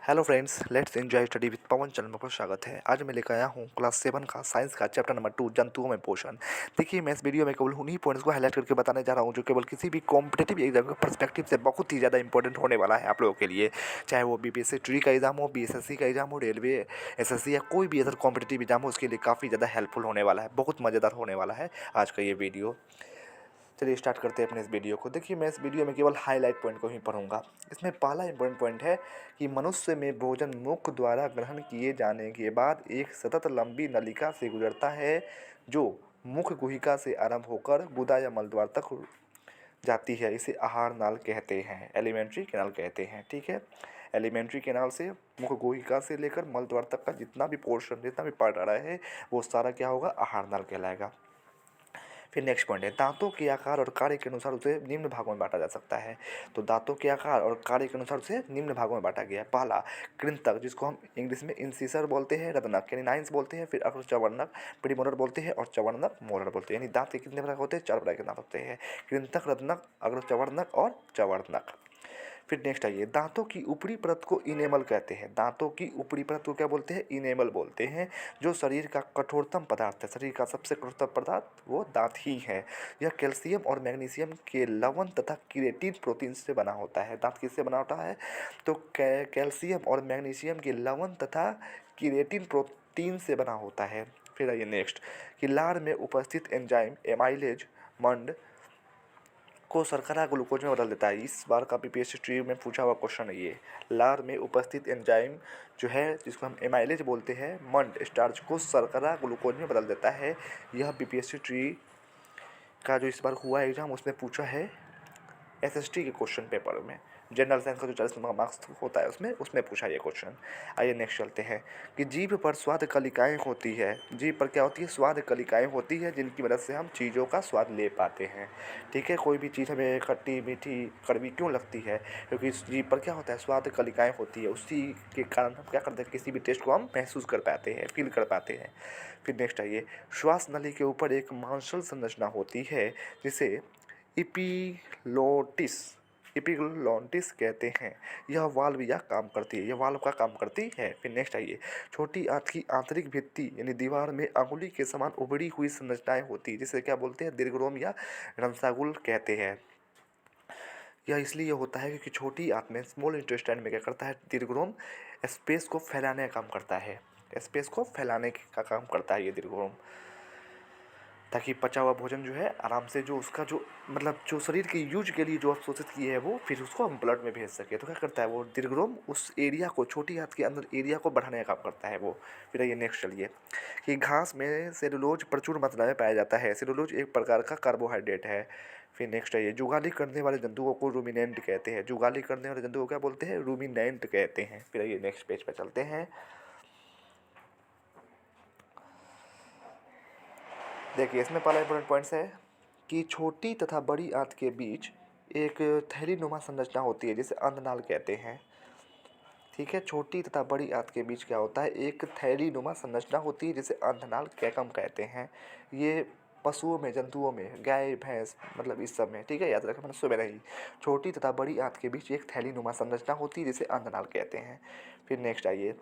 Hello friends, let's enjoy study with Pawan channel में आपका स्वागत है। आज मैं लेकर आया हूँ क्लास 7 का साइंस का चैप्टर नंबर 2 जंतुओं में पोषण। देखिए, मैं इस वीडियो में केवल उन्हीं पॉइंट्स को हाईलाइट करके बताने जा रहा हूँ जो केवल किसी भी कॉम्पिटेटिव एग्जाम के पर्सपेक्टिव से बहुत ही ज़्यादा इंपॉर्टेंट होने वाला है आप लोगों के लिए। चाहे वो बीपीएससी ट्री का एग्जाम हो, बीएसएससी का एग्जाम हो, रेलवे एसएससी या कोई भी अदर कॉम्पिटेटिव एग्जाम हो, उसके लिए काफ़ी ज़्यादा हेल्पफुल होने वाला है। बहुत मज़ेदार होने वाला है आज का ये वीडियो। चलिए स्टार्ट करते हैं अपने इस वीडियो को। देखिए, मैं इस वीडियो में केवल हाईलाइट पॉइंट को ही पढ़ूंगा। इसमें पहला इंपॉर्टेंट पॉइंट है कि मनुष्य में भोजन मुख द्वारा ग्रहण किए जाने के बाद एक सतत लंबी नलिका से गुजरता है जो मुख गुहिका से आरंभ होकर गुदा या मलद्वार तक जाती है। इसे आहार नाल कहते हैं, एलिमेंट्री कैनाल कहते हैं। ठीक है, एलिमेंट्री कैनाल से मुख गुहिका से लेकर मलद्वार तक का जितना भी पोर्शन, जितना भी पार्ट आ रहा है, वो सारा क्या होगा, आहार नाल कहलाएगा। फिर नेक्स्ट पॉइंट है, दांतों के आकार और कार्य के अनुसार उसे निम्न भागों में बांटा जा सकता है। तो दांतों के आकार और कार्य के अनुसार उसे निम्न भागों में बांटा गया है। पहला, कृंतक, जिसको हम इंग्लिश में इंसिसर बोलते हैं, रत्नक यानी नाइन्स बोलते हैं, फिर अग्रचवर्णक प्रीमोलर बोलते हैं, और चवर्णक मोलर बोलते हैं। यानी दांत के कितने प्रकार होते हैं, 4 प्रकार के दांत होते हैं, कृंतक, रत्नक, अग्रचवर्णक और चवर्णक। फिर नेक्स्ट आइए, दांतों की ऊपरी परत को इनेमल कहते हैं। दांतों की ऊपरी परत को क्या बोलते हैं, इनेमल बोलते हैं, जो शरीर का कठोरतम पदार्थ है। शरीर का सबसे कठोरतम पदार्थ वो दांत ही है। यह कैल्शियम और मैग्नीशियम के लवण तथा क्रिएटिन प्रोटीन से बना होता है। दांत किससे बना होता है, तो कैल्शियम और मैग्नीशियम के लवण तथा क्रिएटिन प्रोटीन से बना होता है। फिर आइए नेक्स्ट, कि लार में उपस्थित एंजाइम एमाइलेज मंड को शर्करा ग्लूकोज में बदल देता है। इस बार का बीपीएससी में पूछा हुआ क्वेश्चन है ये। लार में उपस्थित एंजाइम जो है, जिसको हम एमाइलेज बोलते हैं, मंड स्टार्च को शर्करा ग्लूकोज में बदल देता है। यह बीपीएससी का जो इस बार हुआ एग्जाम, उसमें पूछा है एसएसटी के क्वेश्चन पेपर में। जनरल साइंस का जो 40 नंबर मार्क्स होता है उसमें पूछा ये क्वेश्चन। आइए नेक्स्ट चलते हैं, कि जीभ पर स्वाद कलिकाएँ होती है। जीभ पर क्या होती है, स्वाद कलिकाएँ होती है, जिनकी मदद से हम चीज़ों का स्वाद ले पाते हैं। ठीक है, कोई भी चीज़ हमें खट्टी मीठी कड़वी क्यों लगती है, क्योंकि इस जीभ पर क्या होता है, स्वाद कलिकाएँ होती है। उसी के कारण हम क्या करते हैं, किसी भी टेस्ट को हम महसूस कर पाते हैं, फील कर पाते हैं। फिर नेक्स्ट आइए, श्वास नली के ऊपर एक मांसल संरचना होती है जिसे इपीलोटिस इपिग्लोटिस कहते हैं। यह वाल्व या काम करती है, यह वाल्व का काम करती है। फिर नेक्स्ट आइए, छोटी आंत की आंतरिक भित्ति यानी दीवार में अंगुली के समान उभड़ी हुई संरचनाएं होती है, जिसे क्या बोलते हैं, दीर्घरोम या रंसागुल कहते हैं। यह इसलिए होता है क्योंकि छोटी आंत में, स्मॉल इंटेस्टाइन में क्या करता है, दीर्घरोम स्पेस को फैलाने का काम करता है। स्पेस को फैलाने का काम करता है ये दीर्घरोम, ताकि पचा हुआ भोजन जो है आराम से, जो उसका जो मतलब जो शरीर के यूज के लिए जो अवशोषित किए है, वो फिर उसको हम ब्लड में भेज सके। तो क्या करता है वो दीर्घरोम, उस एरिया को, छोटी आंत के अंदर एरिया को बढ़ाने का काम करता है वो। फिर ये नेक्स्ट चलिए, कि घास में सेलुलोज प्रचुर मात्रा में पाया जाता है। सेलुलोज एक प्रकार का कार्बोहाइड्रेट है। फिर नेक्स्ट है, ये जुगाली करने वाले जंतुओं को रूमिनेंट कहते हैं। जुगाली करने वाले जंतुओं को क्या बोलते हैं, रूमिनेंट कहते हैं। फिर ये नेक्स्ट पेज पे चलते हैं। देखिए, इसमें पहला इंपॉर्टेंट पॉइंट्स है कि छोटी तथा बड़ी आंत के बीच एक थैलीनुमा संरचना होती है जिसे अंधनाल कहते हैं। ठीक है, छोटी तथा बड़ी आंत के बीच क्या होता है, एक थैलीनुमा संरचना होती है जिसे अंधनाल कैकम कहते हैं। ये पशुओं में, जंतुओं में, गाय भैंस मतलब इस सब में, ठीक है, याद रखें, मनुष्य में नहीं। छोटी तथा बड़ी आंत के बीच एक थैलीनुमा संरचना होती है जिसे अंधनाल कहते हैं। फिर नेक्स्ट आइए,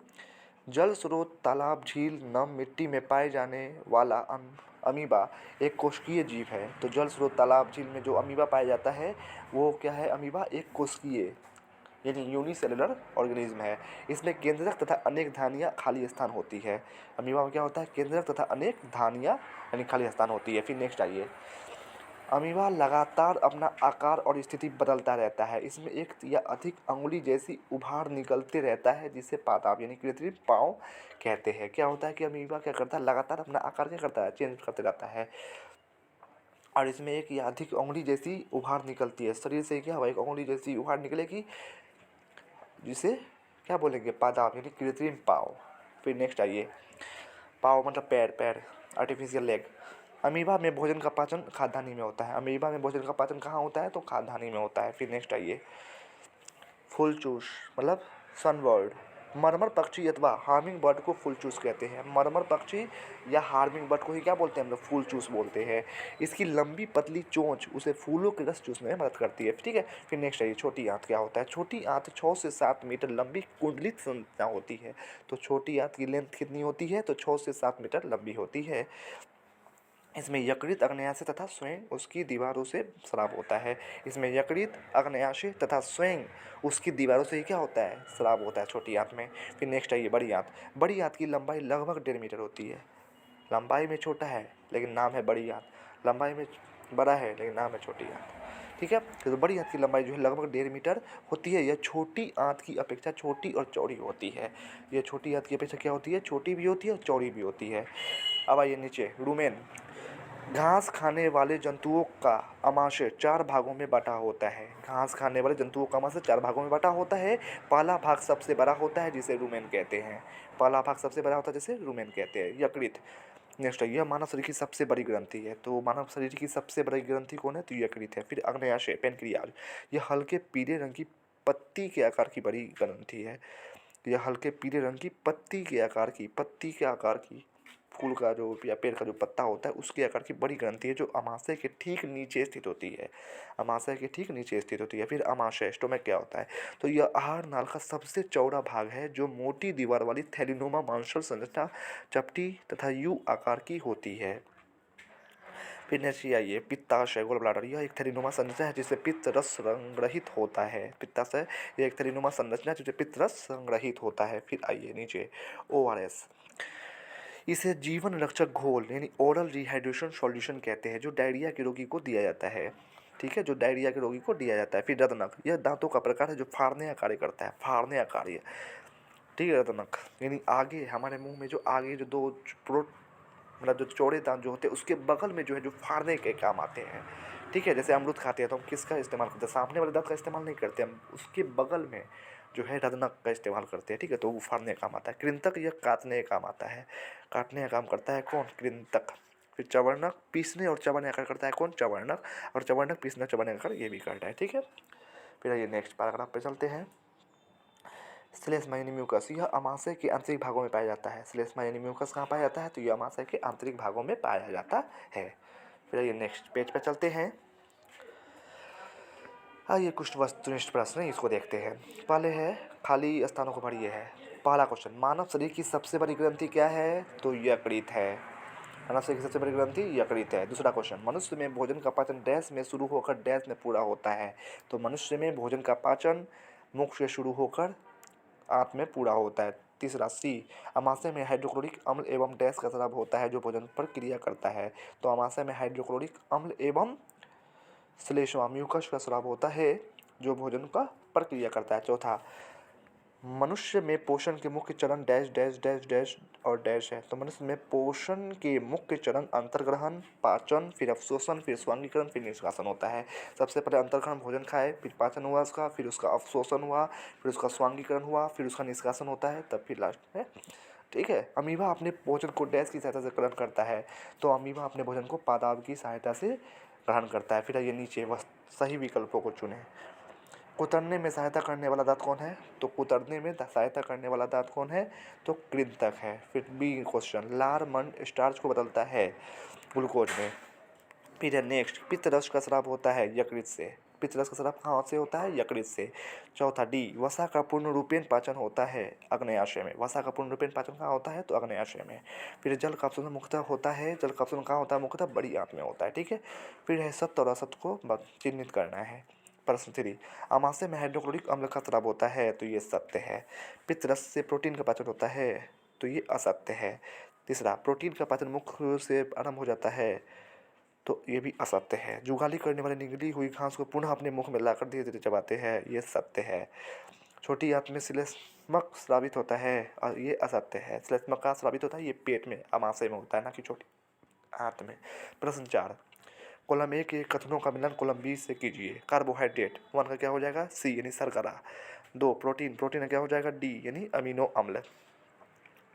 जल स्रोत, तालाब, झील, नम मिट्टी में पाए जाने वाला अमीबा एक कोशिकीय जीव है। तो जल स्रोत, तालाब, झील में जो अमीबा पाया जाता है वो क्या है, अमीबा एक कोशिकीय यानी यूनिसेलुलर ऑर्गेनिज्म है। इसमें केंद्रक तथा अनेक धानियाँ खाली स्थान होती है। अमीबा में क्या होता है, केंद्रक तथा अनेक धानियाँ यानी खाली स्थान होती है। फिर नेक्स्ट आइए, अमीबा लगातार अपना आकार और स्थिति बदलता रहता है। इसमें एक या अधिक अंगुली जैसी उभार निकलते रहता है, जिसे पादाप यानी कृत्रिम पाँव कहते हैं। क्या होता है कि अमीबा क्या करता है, लगातार अपना आकार क्या करता है, चेंज करते रहता है, और इसमें एक या अधिक अंगुली जैसी उभार निकलती है। शरीर से क्या हुआ, एक अंगुली जैसी उभार निकलेगी, जिसे क्या बोलेंगे, पादाप यानी कृत्रिम पाँव। फिर नेक्स्ट आइए, पाँव मतलब पैर, पैर आर्टिफिशियल लेग। अमीबा में भोजन का पाचन खाद्यान्नी में होता है। अमीबा में भोजन का पाचन कहाँ होता है, तो खाद्यान्नी में होता है। फिर नेक्स्ट आइए, फुल चूस मतलब सनबर्ड। मरमर पक्षी अथवा हार्मिंग बर्ड को फूल चूस कहते हैं। मरमर पक्षी या हार्मिंग बर्ड को ही क्या बोलते हैं हम लोग, फूल चूस बोलते हैं। इसकी लंबी पतली चोंच उसे फूलों के रस चूसने में मदद करती है। ठीक है, फिर नेक्स्ट है ये छोटी आंत क्या होता है। छोटी आंत 6 से 7 मीटर लंबी कुंडलित संरचना होती है। तो छोटी आंत की लेंथ कितनी होती है, तो 6 से 7 मीटर लंबी होती है। इसमें यकृत, अग्न्याशय तथा स्वयं उसकी दीवारों से स्राव होता है। इसमें यकृत, अग्न्याशय तथा स्वयं उसकी दीवारों से ही क्या होता है, स्राव होता है छोटी आंत में। फिर नेक्स्ट है ये बड़ी आंत। बड़ी आंत की लंबाई लगभग 1.5 मीटर होती है। लंबाई में छोटा है लेकिन नाम है बड़ी आंत। लंबाई में बड़ा है लेकिन नाम है छोटी आंत। ठीक है, तो बड़ी आंत की लंबाई जो है लगभग 1.5 मीटर होती है। यह छोटी आंत की अपेक्षा छोटी और चौड़ी होती है। यह छोटी आंत की अपेक्षा क्या होती है, छोटी भी होती है और चौड़ी भी होती है। अब आइए नीचे, रूमेन। घास खाने वाले जंतुओं का आमाशय 4 भागों में बटा होता है। घास खाने वाले जंतुओं का आमाशय 4 भागों में बटा होता है। पहला भाग सबसे बड़ा होता है जिसे रूमेन कहते हैं। पहला भाग सबसे बड़ा होता है जिसे रूमेन कहते हैं। यकृत। नेक्स्ट है, यह मानव शरीर की सबसे बड़ी ग्रंथि है। तो मानव शरीर की सबसे बड़ी ग्रंथि कौन है, तो यकृत है। फिर अग्न्याशय, पेनक्रियाज। यह हल्के पीले रंग की पत्ती के आकार की बड़ी ग्रंथि है। यह हल्के पीले रंग की पत्ती के आकार की फूल का जो या पेड़ का जो पत्ता होता है उसके आकार की बड़ी ग्रंथि है, जो अमाशय के ठीक नीचे स्थित होती है। अमाशय के ठीक नीचे स्थित होती है। फिर अमाशय, स्टोमक क्या होता है, तो यह आहार नाल का सबसे चौड़ा भाग है जो मोटी दीवार वाली थैलीनुमा मांसल संरचना, चपटी तथा यू आकार की होती है। फिर नेक्स्ट आइए, पित्ताशय, गोल ब्लाडर। यह एक थैलीनुमा संरचना है जिससे पित्त रस संग्रहित होता है। पित्ताशय यह एक थैलीनुमा संरचना है जिससे पित्त रस संग्रहित होता है। फिर आइए नीचे, ओआरएस। इसे जीवन रक्षक घोल यानी ओरल रिहाइड्रेशन सॉल्यूशन कहते हैं, जो डायरिया के रोगी को दिया जाता है। ठीक है, जो डायरिया के रोगी को दिया जाता है। फिर रत्नक, यह दांतों का प्रकार है जो फाड़ने का कार्य करता है। फाड़ने का कार्य, ठीक है। रत्नक यानी आगे हमारे मुंह में जो आगे जो दो प्रो मतलब जो चौड़े दांत जो होते हैं उसके बगल में जो है जो फाड़ने के काम आते हैं। ठीक है, जैसे अमरूद खाते हैं तो हम किसका इस्तेमाल करते हैं, सामने वाले दांत का इस्तेमाल नहीं करते, हम उसके बगल में जो है रत्नक का इस्तेमाल करते हैं। ठीक है, तो वो फाड़ने का काम आता है। कृंतक, यह काटने का काम आता है। काटने का काम करता है कौन, कृंतक। फिर चवर्णक, पीसने और चबाने का कार्य करता है कौन, चवर्णक। और चवर्णक पीसने चबाने का कार्य ये भी करता है। ठीक है, फिर ये नेक्स्ट पैराग्राफ पे चलते हैं। श्लेष्मा यानी म्यूकस, यह अमाशय के आंतरिक भागों में पाया जाता है। श्लेष्मा यानी म्यूकस कहाँ पाया जाता है, तो यह अमाशय के आंतरिक भागों में पाया जाता है। फिर ये नेक्स्ट पेज पे चलते हैं। आइए कुछ वस्तुनिष्ठ प्रश्न हैं, इसको देखते हैं। पहले है खाली स्थानों को भरिए है। पहला क्वेश्चन, मानव शरीर की सबसे बड़ी ग्रंथि क्या है, तो यकृत है। मानव शरीर की सबसे बड़ी ग्रंथि यकृत है। दूसरा क्वेश्चन, मनुष्य में भोजन का पाचन डैश में शुरू होकर डैश में पूरा होता है। तो मनुष्य में भोजन का पाचन मुख से शुरू होकर आंत में पूरा होता है। तीसरा सी, अमाशय में हाइड्रोक्लोरिक अम्ल एवं डैश का स्राव होता है जो भोजन पर क्रिया करता है। तो अमाशय में हाइड्रोक्लोरिक अम्ल एवं श्लेष्मा म्यूकस का स्राव होता है जो भोजन का पर क्रिया करता है। चौथा, मनुष्य में पोषण के मुख्य चरण डैश डैश डैश डैश और डैश है। तो मनुष्य में पोषण के मुख्य चरण अंतर्ग्रहण, पाचन, फिर अवशोषण, फिर स्वांगीकरण, फिर निष्कासन होता है। सबसे पहले अंतर्ग्रहण भोजन खाए, फिर पाचन हुआ उसका, फिर उसका अवशोषण हुआ, फिर उसका स्वांगीकरण हुआ, फिर उसका निष्कासन होता है, तब फिर लास्ट में। ठीक है, अमीबा अपने भोजन को डैश की सहायता से ग्रहण करता है। तो अमीबा अपने भोजन को पादाब की सहायता से ग्रहण करता है। फिर ये नीचे वह सही विकल्पों को चुनें। कुतरने में सहायता करने वाला दांत कौन है, तो कुतरने में सहायता करने वाला दांत कौन है, तो कृंतक है। फिर बी क्वेश्चन, लार मंड स्टार्च को बदलता है ग्लूकोज में। फिर है नेक्स्ट, पित्तरस का स्राव होता है यकृत से। पित्तरस का स्राव कहाँ से होता है, यकृत से। चौथा डी, वसा का पूर्ण रूपेण पाचन होता है अग्न्याशय में। वसा का पूर्ण रूपेण पाचन कहाँ होता है, तो अग्न्याशय में। फिर जल का अपसरण मुख्यतः होता है, जल का अपसरण कहाँ होता है, मुख्यतः बड़ी आंत में होता है। ठीक है, फिर है सत्य और असत्य को चिन्हित करना है। प्रश्न 3, अमाशय में हाइड्रोक्लोरिक अम्ल का स्राव होता है, तो ये सत्य है। पित्तरस से प्रोटीन का पाचन होता है, तो ये असत्य है। तीसरा, प्रोटीन का पाचन मुख्य से आरंभ हो जाता है, तो ये भी असत्य है। जुगाली करने वाले निगली हुई घास को पुनः अपने मुख में लाकर धीरे धीरे चबाते हैं, ये सत्य है। छोटी आंत में श्लेष्मक स्रावित होता है, और ये असत्य है। श्लेष्मक का स्रावित होता है ये पेट में, अमाशय में होता है, ना कि छोटी आंत में। प्रश्न 4, कॉलम ए के कथनों का मिलान कॉलम बी से कीजिए। कार्बोहाइड्रेट 1 का क्या हो जाएगा, सी यानी शर्करा। 2, प्रोटीन, प्रोटीन का क्या हो जाएगा, डी यानी अमीनो अम्ल।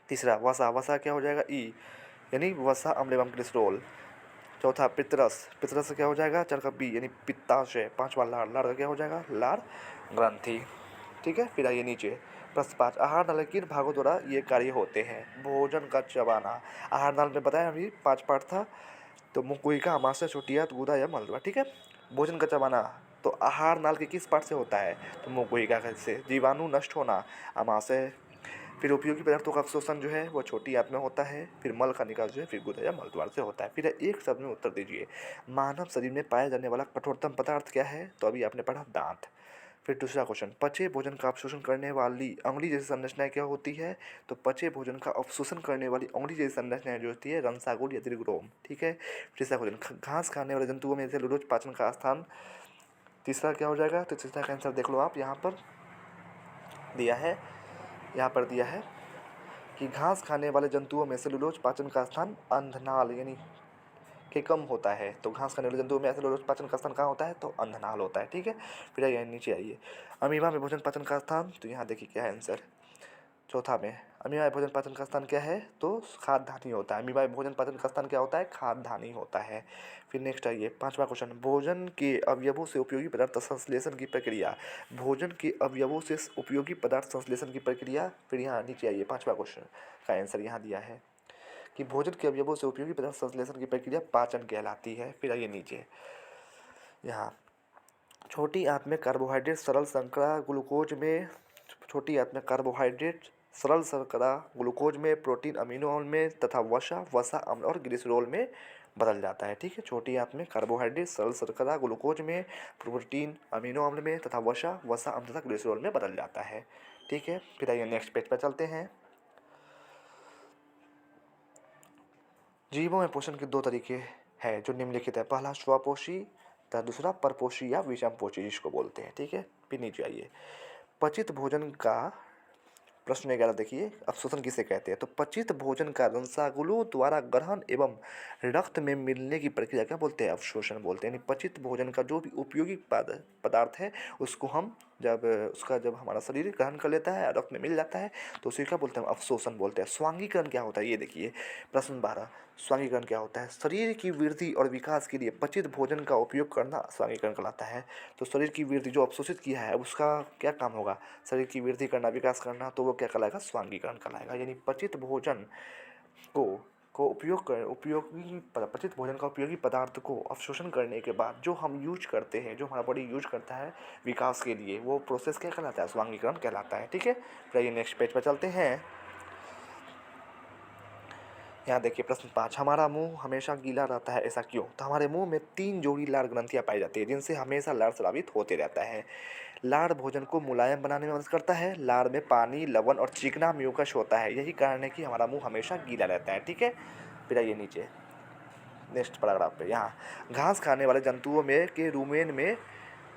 तीसरा, वसा, वसा क्या हो जाएगा, ई यानी वसा अम्ल एवं ग्लिसरॉल। चौथा, पितरस, पितरस क्या हो जाएगा, चार का बी यानी पित्ताशय। 5वां, लार, लार का क्या हो जाएगा, लार ग्रंथि। ठीक है। फिर आइए नीचे प्रश्न 5, आहार नाल के किन भागों द्वारा ये कार्य होते हैं? भोजन का चबाना। आहार नाल में बताया अभी 5 पार्ट था, तो मुंह कोशिका, आमाशय, चोटियाँ, गुदा या मलबा। ठीक है। भोजन का चबाना तो आहार नाल के किस पार्ट से होता है? तो मुंह कोशिका से। जीवाणु नष्ट होना आमाशय। फिर उपयोगी पदार्थों का अवशोषण जो है वो छोटी आंत में होता है। फिर मल का निकास जो है फिर गुदा या मल द्वार से होता है। फिर एक शब्द में उत्तर दीजिए। मानव शरीर में पाया जाने वाला कठोरतम पदार्थ क्या है? तो अभी आपने पढ़ा दांत। फिर दूसरा क्वेश्चन, पचे भोजन का अवशोषण करने वाली अंगुली जैसी संरचना क्या होती है? तो पचे भोजन का अवशोषण करने वाली अंगुली जैसी संरचना जो होती है रंसागुल या दीर्घरोम। ठीक है। तीसरा क्वेश्चन, घास खाने वाले जंतुओं में से लुलोच पाचन का स्थान तीसरा क्या हो जाएगा? तो तीसरा का आंसर देख लो आप, यहाँ पर दिया है, यहाँ पर दिया है कि घास खाने वाले जंतुओं में सेलुलोज पाचन का स्थान अंधनाल यानी के कम होता है। तो घास खाने वाले जंतुओं में सेलुलोज पाचन का स्थान कहाँ होता है? तो अंधनाल होता है। ठीक है। फिर आइए नीचे आइए, अमीबा में भोजन पाचन का स्थान, तो यहाँ देखिए क्या है आंसर। चौथा में अमीबा में भोजन पाचन का स्थान क्या है? तो खाद्यधानी होता है। अमीबा में भोजन पाचन का स्थान क्या होता है? खाद्यधानी होता है। फिर नेक्स्ट आइए, पांचवा क्वेश्चन, भोजन के अवयवों से उपयोगी पदार्थ संश्लेषण की प्रक्रिया। भोजन के अवयवों से उपयोगी पदार्थ संश्लेषण की प्रक्रिया। फिर यहाँ नीचे आइए, पांचवा क्वेश्चन का आंसर यहाँ दिया है कि भोजन के अवयवों से उपयोगी पदार्थ संश्लेषण की प्रक्रिया पाचन कहलाती है। फिर आइए नीचे, यहाँ छोटी आंत में कार्बोहाइड्रेट सरल शर्करा ग्लूकोज में, छोटी आंत में कार्बोहाइड्रेट सरल शर्करा ग्लूकोज में, प्रोटीन अमीनो अम्ल में तथा वसा वसा अम्ल और ग्लिसरॉल में बदल जाता है। ठीक है। छोटी आंत में कार्बोहाइड्रेट सरल शर्करा ग्लूकोज में, प्रोटीन अमीनो अम्ल में तथा वसा वसा अम्ल तथा ग्लिसरॉल में बदल जाता है। ठीक है। फिर आइए नेक्स्ट पेज पर चलते हैं। जीवों में पोषण के दो तरीके हैं जो निम्नलिखित है। पहला स्वपोषी तथा दूसरा परपोषी या विषमपोषी जिसको बोलते हैं। ठीक है। फिर नीचे आइए, पचित भोजन का प्रश्न 11 देखिए, अवशोषण किसे कहते हैं? तो पचित भोजन का रंसागुलों द्वारा ग्रहण एवं रक्त में मिलने की प्रक्रिया क्या बोलते हैं? अवशोषण बोलते हैं। यानी पचित भोजन का जो भी उपयोगी पदार्थ है उसको हम जब हमारा शरीर ग्रहण कर लेता है, रक्त में मिल जाता है, तो उसे क्या बोलते हैं? अवशोषण बोलते हैं। स्वांगीकरण क्या होता है? ये देखिए प्रश्न 12, स्वांगीकरण क्या होता है? शरीर की वृद्धि और विकास के लिए पचित भोजन का उपयोग करना स्वांगीकरण कहलाता है। तो शरीर की वृद्धि जो अवशोषित किया है उसका क्या काम होगा? शरीर की वृद्धि करना, विकास करना, तो वो क्या कहलाएगा? स्वांगीकरण कहलाएगा। यानी पचित भोजन को उपयोग कर उपयोगी पचित भोजन का उपयोगी पदार्थ को अवशोषण करने के बाद जो हम यूज करते हैं, जो हमारा बॉडी यूज करता है विकास के लिए, वो प्रोसेस क्या कहलाता है? स्वांगीकरण कहलाता है। ठीक है। फिर ये नेक्स्ट पेज पर चलते हैं। यहाँ देखिए प्रश्न 5, हमारा मुंह हमेशा गीला रहता है, ऐसा क्यों? तो हमारे मुंह में 3 जोड़ी लार ग्रंथियाँ पाई जाती है जिनसे हमेशा लार स्रावित होते रहता है। लार भोजन को मुलायम बनाने में मदद करता है। लार में पानी, लवण और चिकना म्यूकस होता है। यही कारण है कि हमारा मुंह हमेशा गीला रहता है। ठीक है। फिर आइए नीचे नेक्स्ट पैराग्राफ पे, यहाँ घास खाने वाले जंतुओं में के रूमेन में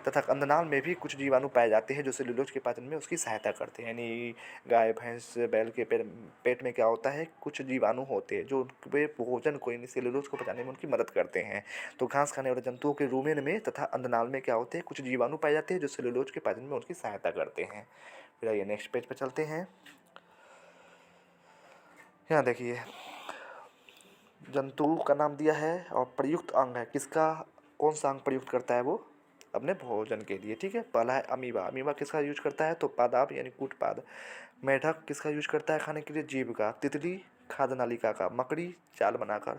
तथा अंधनाल में भी कुछ जीवाणु पाए जाते हैं जो सेलुलोज के पाचन में उसकी सहायता करते हैं। यानी गाय, भैंस, बैल के पेट में क्या होता है? कुछ जीवाणु होते हैं जो वे भोजन को यानी सेलुलोज को पचाने में उनकी मदद करते हैं। तो घास खाने वाले जंतुओं के रूमेन में तथा अंधनाल में क्या होते हैं? कुछ जीवाणु पाए जाते हैं जो सेलुलोज के पाचन में उनकी सहायता करते हैं। फिर आइए नेक्स्ट पेज पर चलते हैं। यहाँ देखिए जंतु का नाम दिया है और प्रयुक्त अंग है, किसका कौन सा अंग प्रयुक्त करता है? वो अपने भोजन के लिए। ठीक है। पहला है अमीबा। अमीबा किसका यूज करता है? तो पादाप यानी कूटपाद। मेढक किसका यूज करता है खाने के लिए? जीभ का। तितली खाद्य नालिका का। मकड़ी जाल बनाकर।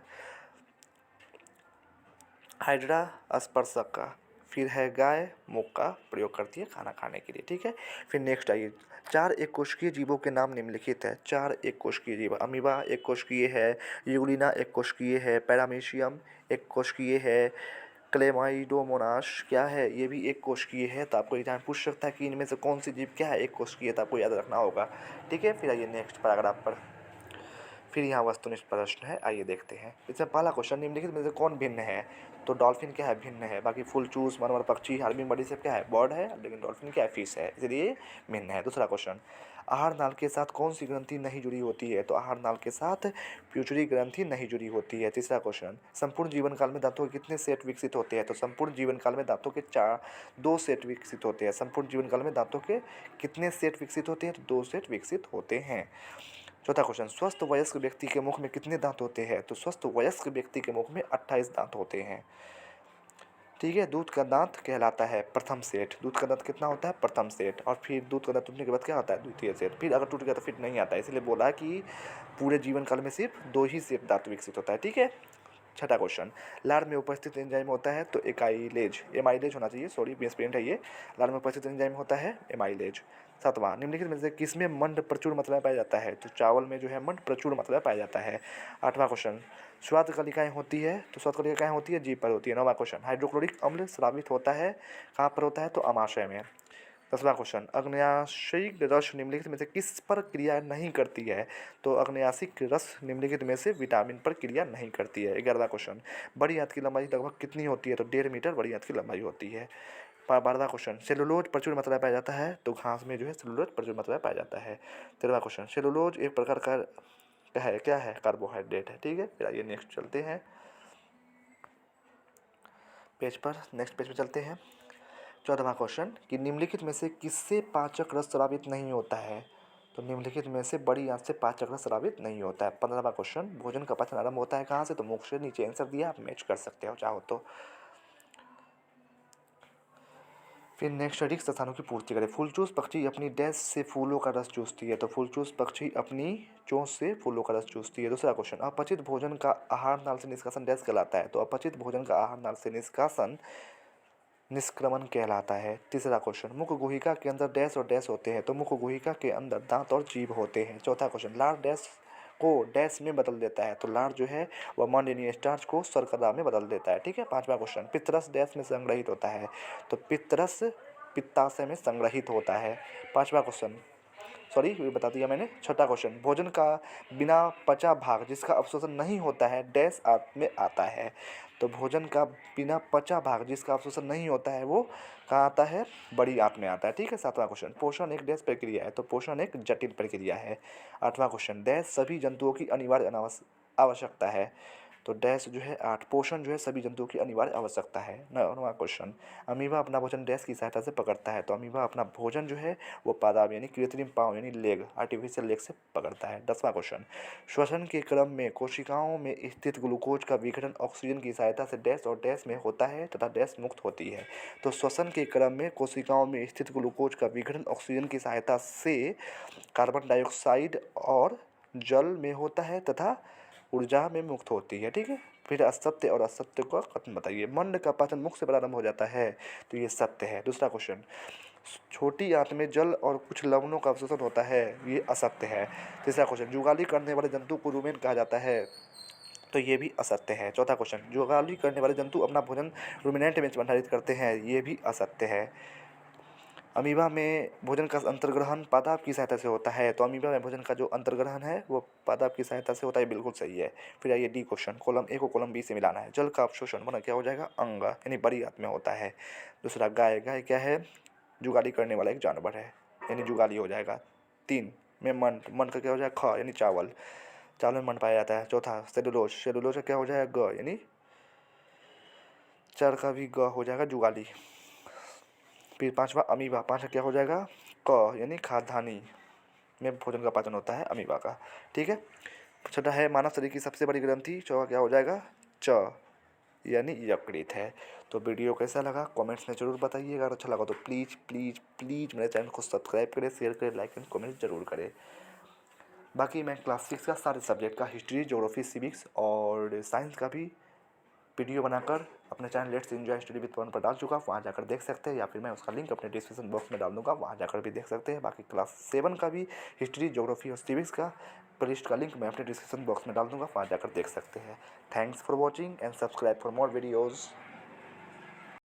हाइड्रा स्पर्शक का। फिर है गाय मुख का प्रयोग करती है खाना खाने के लिए। ठीक है। फिर नेक्स्ट आइए, 4 एककोशिकीय जीवों के नाम निम्नलिखित है। 4 एककोशिकीय जीव, अमीबा एक कोशिकीय है, यूग्लिना एक कोशिकीय है, पैरामीशियम एक कोशिकीय है, क्लेमाइडोमोनास क्या है? ये भी एक कोशिकीय है। तो आपको एग्जाम पूछ सकता है कि इनमें से कौन सी जीव क्या है? एक कोशिकीय, तो आपको याद रखना होगा। ठीक है। फिर आइए नेक्स्ट पैराग्राफ पर, फिर यहाँ वस्तुनिष्ठ प्रश्न है, आइए देखते हैं। इसमें पहला क्वेश्चन, निम्नलिखित में से कौन भिन्न है? तो डॉल्फिन क्या है? भिन्न है। बाकी फुल चूस, मनवर पक्षी, हार्मिंग बर्ड सब क्या है? बर्ड है, लेकिन डॉल्फिन क्या है? फिश है, इसलिए भिन्न है। दूसरा क्वेश्चन, आहार नाल के साथ कौन सी ग्रंथि नहीं जुड़ी होती है? तो आहार नाल के साथ प्यूचरी ग्रंथि नहीं जुड़ी होती है। तीसरा क्वेश्चन, संपूर्ण जीवन काल में दांतों के कितने सेट विकसित होते हैं? तो संपूर्ण जीवन काल में दांतों के 2 सेट विकसित होते हैं। संपूर्ण जीवन काल में दांतों के कितने सेट विकसित होते हैं? तो 2 सेट विकसित होते हैं। चौथा क्वेश्चन, स्वस्थ वयस्क व्यक्ति के मुख में कितने दांत होते हैं? तो स्वस्थ वयस्क व्यक्ति के मुख में 28 दांत होते हैं। ठीक है। दूध का दांत कहलाता है प्रथम सेट। दूध का दांत कितना होता है? प्रथम सेट। और फिर दूध का दांत टूटने के बाद क्या होता है? द्वितीय सेट। फिर अगर टूट गया तो फिर नहीं आता है, इसलिए बोला कि पूरे जीवन काल में सिर्फ 2 ही सेट दांत विकसित होता है। ठीक है। छठा क्वेश्चन, लार में उपस्थित एंजाइम होता है तो एकाइलेज, एमाइलेज होना चाहिए, सॉरी मिसप्रिंट है ये। लार में उपस्थित एंजाइम होता है एमाइलेज। सातवां, निम्नलिखित में से किसमें मंड प्रचुर मात्रा में पाया जाता है? तो चावल में जो है मंड प्रचुर मात्रा में पाया जाता है। आठवां क्वेश्चन, स्वाद कलिकाएं होती है तो स्वाद कलिकाएं होती है जीभ पर होती है। नौवां क्वेश्चन, हाइड्रोक्लोरिक अम्ल स्रावित होता है कहाँ पर होता है? तो अमाशय में। 10वां क्वेश्चन, अग्न्याशिक रस निम्नलिखित में से किस पर क्रिया नहीं करती है? तो अग्न्याशिक रस निम्नलिखित में से विटामिन पर क्रिया नहीं करती है। 11वां क्वेश्चन, बड़ी आंत की लंबाई लगभग कितनी होती है? तो 1.5 मीटर बड़ी आंत की लंबाई होती है। 12वां क्वेश्चन, सेलुलोज प्रचुर मात्रा में पाया जाता है तो घास में जो है सेलुलोज प्रचुर मात्रा में पाया जाता है। 13वां क्वेश्चन, सेलुलोज एक प्रकार का क्या है? कार्बोहाइड्रेट है। ठीक है। फिर आइए नेक्स्ट चलते हैं पेज पर, नेक्स्ट पेज पर चलते हैं। 14वां क्वेश्चन, कि निम्नलिखित में से किससे पाचक रस स्रावित नहीं होता है? तो निम्नलिखित में से बड़ी आंत से पाचक रस स्रावित नहीं होता है। 15वां क्वेश्चन, भोजन का पाचन आरंभ होता है कहाँ से? तो मुख से। नीचे आंसर दिया, आप मैच कर सकते हो चाहो तो। फिर नेक्स्ट, रिक्त स्थानों की पूर्ति करें। फूलचूस पक्षी अपनी डैश से फूलों का रस चूसती है। तो फूलचूस पक्षी अपनी चोंच से फूलों का रस चूसती है। दूसरा क्वेश्चन, अपचित भोजन का आहार नाल से निष्कासन डैश कहलाता है? तो अपचित भोजन का आहार नाल से निष्कासन निष्क्रमण कहलाता है। तीसरा क्वेश्चन, मुख गुहिका के अंदर डैश और डैश होते हैं? तो मुख गुहिका के अंदर दांत और जीभ होते हैं। चौथा क्वेश्चन, लार डैश को डैश में बदल देता है? तो लार जो है वह मंड यानी स्टार्च को शर्करा में बदल देता है। ठीक है। पांचवा क्वेश्चन, पित्तरस डैश में संग्रहित होता है? तो पित्तरस पित्ताशय में संग्रहित होता है। पांचवा क्वेश्चन, सॉरी ये बता दिया मैंने। छठा क्वेश्चन, भोजन का बिना पचा भाग जिसका अवशोषण नहीं होता है डैश आंत में आता है? तो भोजन का बिना पचा भाग जिसका अवशोषण नहीं होता है वो कहाँ आता है? बड़ी आंत में आता है। ठीक है। सातवां क्वेश्चन, पोषण एक डैश प्रक्रिया है? तो पोषण एक जटिल प्रक्रिया है। आठवां क्वेश्चन, डैश सभी जंतुओं की अनिवार्य आवश्यकता है? तो डैश जो है 8, पोषण जो है सभी जंतुओं की अनिवार्य आवश्यकता है। 9वां क्वेश्चन, अमीबा अपना भोजन डैश की सहायता से पकड़ता है? तो अमीबा अपना भोजन जो है वो पादाब यानी कृत्रिम पाँव यानी लेग, आर्टिफिशियल लेग से पकड़ता है। 10वां क्वेश्चन, श्वसन के क्रम में कोशिकाओं में स्थित ग्लूकोज का विघटन ऑक्सीजन की सहायता से डैश और डैश में होता है तथा डैश मुक्त होती है? तो श्वसन के क्रम में कोशिकाओं में स्थित ग्लूकोज का विघटन ऑक्सीजन की सहायता से कार्बन डाइऑक्साइड और जल में होता है तथा ऊर्जा में मुक्त होती है। ठीक है। फिर असत्य और असत्य का कथन बताइए। मंड का पाचन मुख से प्रारंभ हो जाता है तो ये सत्य है। दूसरा क्वेश्चन, छोटी आंत में जल और कुछ लवणों का अवशोषण होता है, ये असत्य है। तीसरा क्वेश्चन, जुगाली करने वाले जंतु को रूमेन कहा जाता है? तो ये भी असत्य है। चौथा क्वेश्चन, जुगाली करने वाले जंतु अपना भोजन रूमिनेंट में भंडारित करते हैं, ये भी असत्य है। अमीबा में भोजन का अंतर्ग्रहण पादप की सहायता से होता है? तो अमीबा में भोजन का जो अंतर्ग्रहण है वो पादप की सहायता से होता है, बिल्कुल सही है। फिर आइए डी क्वेश्चन, कॉलम ए को कॉलम बी से मिलाना है। जल का अवशोषण बना क्या हो जाएगा? अंग यानी बड़ी आंत में होता है। दूसरा, गाय, गाय क्या है? जुगाली करने वाला एक जानवर है यानी जुगाली हो जाएगा। 3 में मंड, मंड का क्या हो जाएगा? ख यानी चावल, चावल में मंड पाया जाता है। चौथा, सेलुलोज, सेलुलोज का क्या हो जाएगा? ग यानी चर का भी ग हो जाएगा, जुगाली। फिर पांचवा, अमीबा, पांचवा क्या हो जाएगा? क यानी खाद्यान्नी में भोजन का पाचन होता है अमीबा का। ठीक है। छठा है, मानव शरीर की सबसे बड़ी ग्रंथि, चौथा क्या हो जाएगा? च यानी यकृत है। तो वीडियो कैसा लगा कमेंट्स में ज़रूर बताइएगा। अगर अच्छा लगा तो प्लीज़ प्लीज़ प्लीज़ मेरे चैनल को सब्सक्राइब करें, शेयर करें, लाइक एंड कमेंट जरूर करें। बाकी मैं क्लास 6 का सारे सब्जेक्ट का हिस्ट्री, ज्योग्राफी, सिविक्स और साइंस का भी वीडियो बनाकर अपने channel let's enjoy study with Pawan पर डाल चुका, वहाँ जाकर देख सकते हैं, या फिर मैं उसका लिंक अपने डिस्क्रिप्शन बॉक्स में डाल दूँगा, वहाँ जाकर भी देख सकते हैं। बाकी क्लास 7 का भी हिस्ट्री, ज्योग्राफी और सिविक्स का प्लेलिस्ट का लिंक मैं अपने डिस्क्रिप्शन बॉक्स में डाल दूँगा, वहाँ जाकर देख सकते हैं। Thanks for watching and subscribe for more videos.